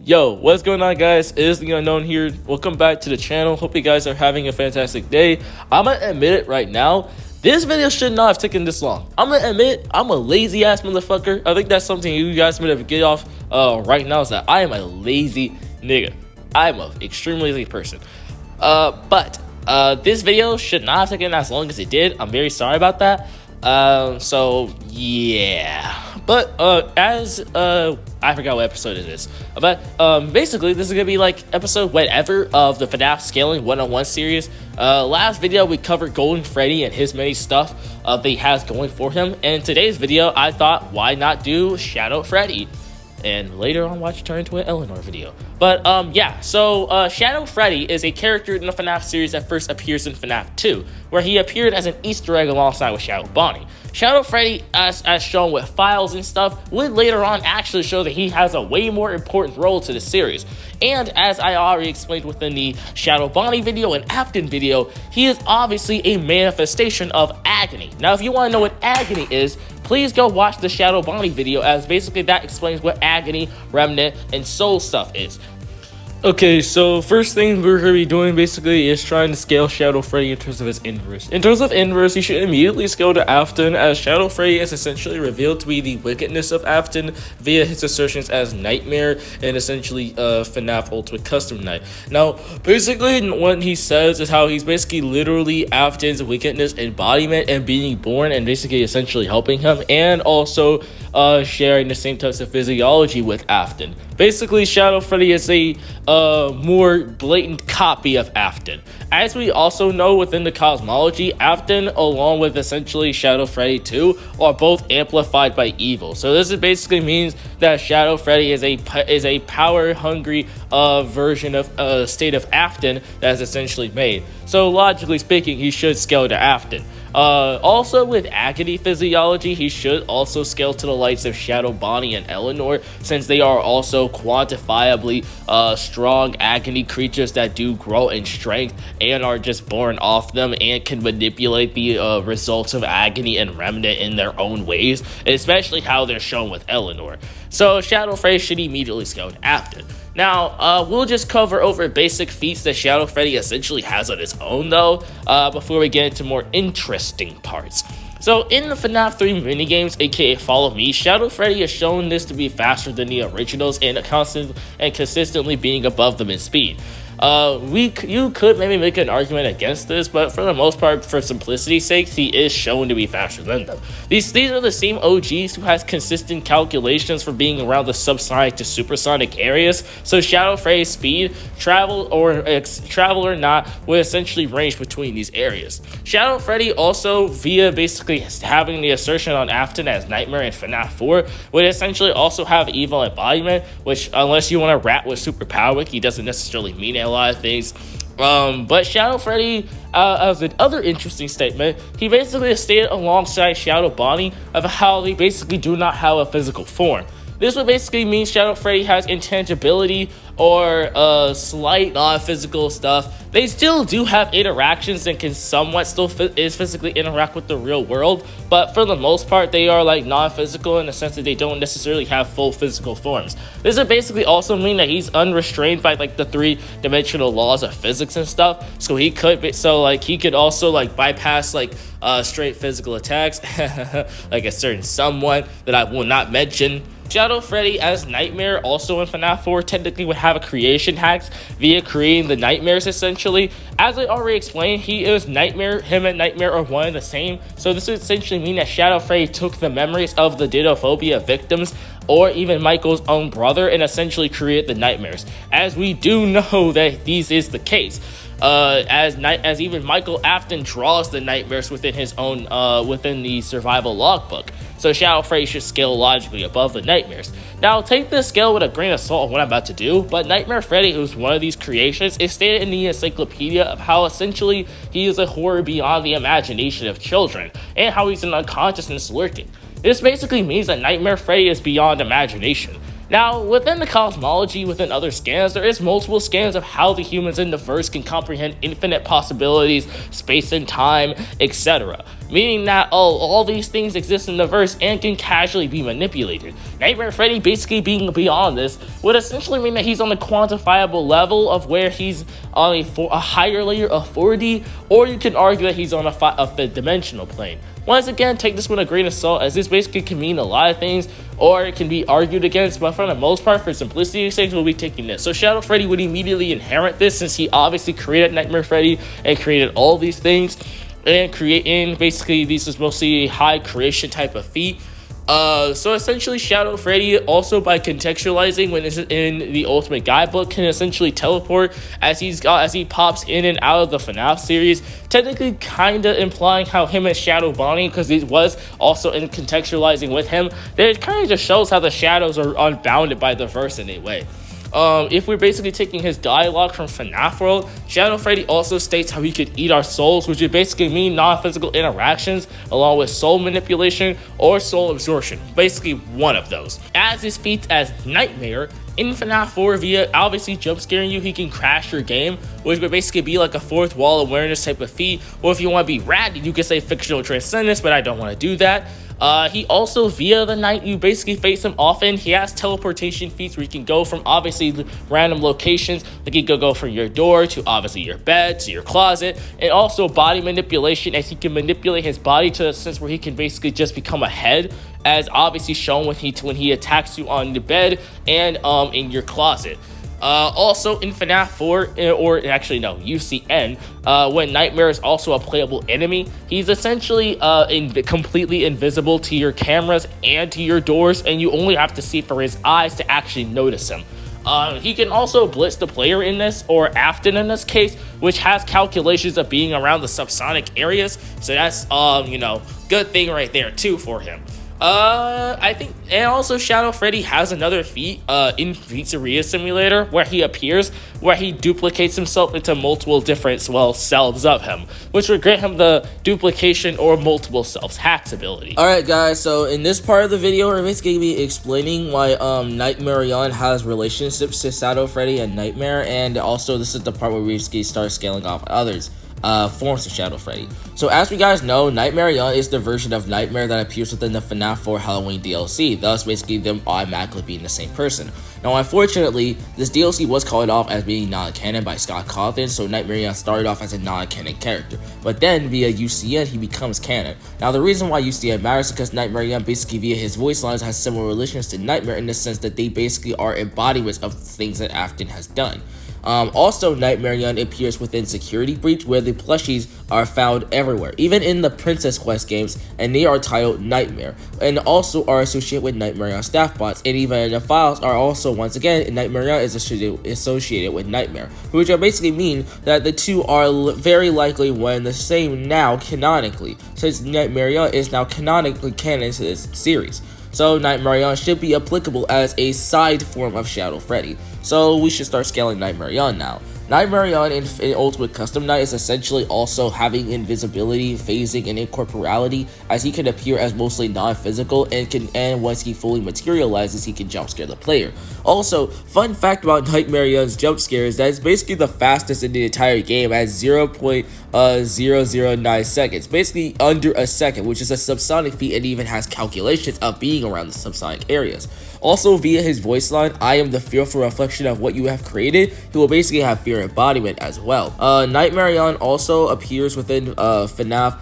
Yo, what's going on, guys? It is the Unknown here. Welcome back to the channel. Hope you guys are having a fantastic day. I'm gonna admit it right now, this video should not have taken this long. I'm gonna admit I'm a lazy ass motherfucker. I think that's something you guys might have get off right now, is that I am a lazy nigga. I'm an extremely lazy person. But this video should not have taken as long as it did. I'm very sorry about that. So yeah, but I forgot what episode it is, but basically this is gonna be like episode whatever of the FNAF Scaling 101 series. Last video we covered Golden Freddy and his many stuff that he has going for him, and today's video I thought, why not do Shadow Freddy? And later on watch it turn into an Eleanor video. But yeah, so Shadow Freddy is a character in the FNAF series that first appears in FNAF 2, where he appeared as an Easter egg alongside with Shadow Bonnie. Shadow Freddy, as shown with files and stuff, would later on actually show that he has a way more important role to the series. And as I already explained within the Shadow Bonnie video and Afton video, he is obviously a manifestation of agony. Now, if you want to know what agony is, please go watch the Shadow Bonnie video, as basically that explains what agony, remnant, and soul stuff is. Okay, so first thing we're going to be doing basically is trying to scale Shadow Freddy in terms of his inverse. In terms of inverse, you should immediately scale to Afton, as Shadow Freddy is essentially revealed to be the wickedness of Afton via his assertions as Nightmare and essentially FNAF Ultimate Custom Night. Now, basically what he says is how he's basically literally Afton's wickedness embodiment and being born and basically essentially helping him, and also sharing the same types of physiology with Afton. Basically, Shadow Freddy is a more blatant copy of Afton. As we also know within the cosmology, Afton, along with essentially Shadow Freddy 2, are both amplified by evil. So this basically means that Shadow Freddy is a power-hungry version of state of Afton that is essentially made. So logically speaking, he should scale to Afton. Also with agony physiology, he should also scale to the likes of Shadow Bonnie and Eleanor, since they are also quantifiably strong agony creatures that do grow in strength and are just born off them and can manipulate the results of agony and remnant in their own ways, especially how they're shown with Eleanor. So Shadow Freddy should immediately scale to Afton. Now, we'll just cover over basic feats that Shadow Freddy essentially has on his own, though, before we get into more interesting parts. So, in the FNAF 3 minigames, aka Follow Me, Shadow Freddy has shown this to be faster than the originals and consistently being above them in speed. You could maybe make an argument against this, but for the most part, for simplicity's sake, he is shown to be faster than them. These are the same OGs who has consistent calculations for being around the subsonic to supersonic areas, so Shadow Freddy's speed, travel or not, will essentially range between these areas. Shadow Freddy also, via basically having the assertion on Afton as Nightmare in FNAF 4, would essentially also have evil embodiment, which, unless you want to rat with superpower, he doesn't necessarily mean a lot of things. But Shadow Freddy, as another interesting statement, he basically stated alongside Shadow Bonnie of how they basically do not have a physical form. This would basically mean Shadow Freddy has intangibility or slight non-physical stuff. They still do have interactions and can somewhat still physically interact with the real world, but for the most part they are like non-physical in the sense that they don't necessarily have full physical forms. This would basically also mean that he's unrestrained by like the three-dimensional laws of physics and stuff, so he could also like bypass like straight physical attacks like a certain someone that I will not mention. Shadow Freddy as Nightmare, also in FNAF 4, technically would have a creation hacks via creating the nightmares essentially. As I already explained, him and Nightmare are one and the same, so this would essentially mean that Shadow Freddy took the memories of the Didophobia victims or even Michael's own brother and essentially created the nightmares, as we do know that this is the case. As even Michael Afton draws the nightmares within his own within the survival logbook. So Shadow Freddy should scale logically above the nightmares. Now, take this scale with a grain of salt of what I'm about to do, but Nightmare Freddy, who's one of these creations, is stated in the encyclopedia of how essentially he is a horror beyond the imagination of children, and how he's an unconsciousness lurking. This basically means that Nightmare Freddy is beyond imagination. Now, within the cosmology, within other scans, there is multiple scans of how the humans in the verse can comprehend infinite possibilities, space and time, etc. meaning that all these things exist in the verse and can casually be manipulated. Nightmare Freddy basically being beyond this would essentially mean that he's on the quantifiable level of where he's on a higher layer of 4D, or you can argue that he's on a fifth dimensional plane. Once again, take this with a grain of salt, as this basically can mean a lot of things, or it can be argued against, but for the most part, for simplicity's sake, we'll be taking this. So Shadow Freddy would immediately inherit this, since he obviously created Nightmare Freddy and created all these things, and creating basically this is mostly a high creation type of feat. So essentially, Shadow Freddy, also by contextualizing when it's in the Ultimate Guidebook, can essentially teleport as he pops in and out of the FNAF series, technically kind of implying how him and Shadow Bonnie, because it was also in contextualizing with him, that it kind of just shows how the shadows are unbounded by the verse in a way. If we're basically taking his dialogue from FNAF World, Shadow Freddy also states how he could eat our souls, which would basically mean non-physical interactions along with soul manipulation or soul absorption, basically one of those. As his feats as Nightmare, in FNAF 4, via obviously jump scaring you, he can crash your game, which would basically be like a fourth wall awareness type of feat, or if you want to be rad, you could say fictional transcendence, but I don't want to do that. He also, via the night you basically face him often, he has teleportation feats where you can go from obviously random locations, like you could go from your door to obviously your bed to your closet, and also body manipulation, as he can manipulate his body to a sense where he can basically just become a head, as obviously shown when he attacks you on the bed and in your closet. Also in FNAF 4, or actually no, UCN, when Nightmare is also a playable enemy, he's essentially completely invisible to your cameras and to your doors, and you only have to see for his eyes to actually notice him. He can also blitz the player in this, or Afton in this case, which has calculations of being around the subsonic areas, so that's, good thing right there too for him. I think, and also Shadow Freddy has another feat in Pizzeria Simulator where he appears, where he duplicates himself into multiple different selves of him, which would grant him the duplication or multiple selves hacks ability. Alright guys, so in this part of the video, we're basically going to be explaining why Nightmarionne has relationships to Shadow Freddy and Nightmare, and also this is the part where we basically start scaling off others forms of Shadow Freddy. So as we guys know, Nightmarionne is the version of Nightmare that appears within the FNAF 4 Halloween DLC, thus basically them automatically being the same person. Now unfortunately, this DLC was called off as being non-canon by Scott Cawthon, so Nightmarionne started off as a non-canon character, but then via UCN he becomes canon. Now the reason why UCN matters is because Nightmarionne basically via his voice lines has similar relations to Nightmare in the sense that they basically are embodiments of things that Afton has done. Also, Nightmarionne appears within Security Breach, where the plushies are found everywhere, even in the Princess Quest games, and they are titled Nightmare, and also are associated with Nightmarionne staff bots, and even in the files are also, once again, Nightmarionne is associated with Nightmare, which basically mean that the two are very likely one and the same now canonically, since Nightmarionne is now canonically canon to this series. So Nightmarionne should be applicable as a side form of Shadow Freddy. So we should start scaling Nightmarionne now. Nightmarionne in Ultimate Custom Night is essentially also having invisibility, phasing, and incorporality, as he can appear as mostly non-physical and once he fully materializes, he can jump scare the player. Also, fun fact about Nightmarionne's jump scare is that it's basically the fastest in the entire game at 0.009 seconds, basically under a second, which is a subsonic feat and even has calculations of being around the subsonic areas. Also, via his voice line, I am the fearful reflection of what you have created, he will basically have fear embodiment as well. Nightmarionne also appears within FNAF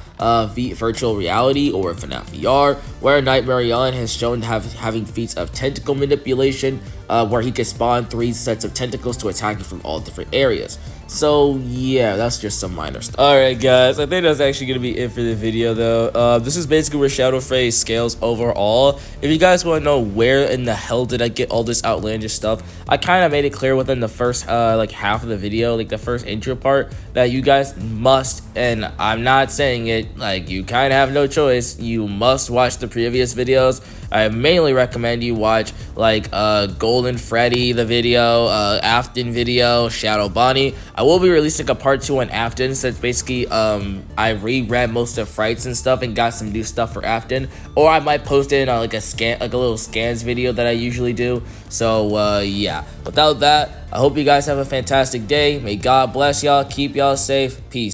Virtual Reality, or FNAF VR, where Nightmarionne has shown having feats of tentacle manipulation, where he can spawn 3 sets of tentacles to attack you from all different areas. So yeah, that's just some minor stuff. Alright guys, I think that's actually going to be it for the video though. This is basically where Shadow Freddy scales overall. If you guys want to know where in the hell did I get all this outlandish stuff, I kind of made it clear within the first like half of the video, like the first intro part, that you guys must, and I'm not saying it, like you kind of have no choice, you must watch the previous videos. I mainly recommend you watch like Golden Freddy the video, Afton video, Shadow Bonnie. I will be releasing a part 2 on Afton, since basically I reread most of Frights and stuff and got some new stuff for Afton, or I might post it in like a little scans video that I usually do. So yeah, without that, I hope you guys have a fantastic day. May God bless y'all, keep y'all safe, peace.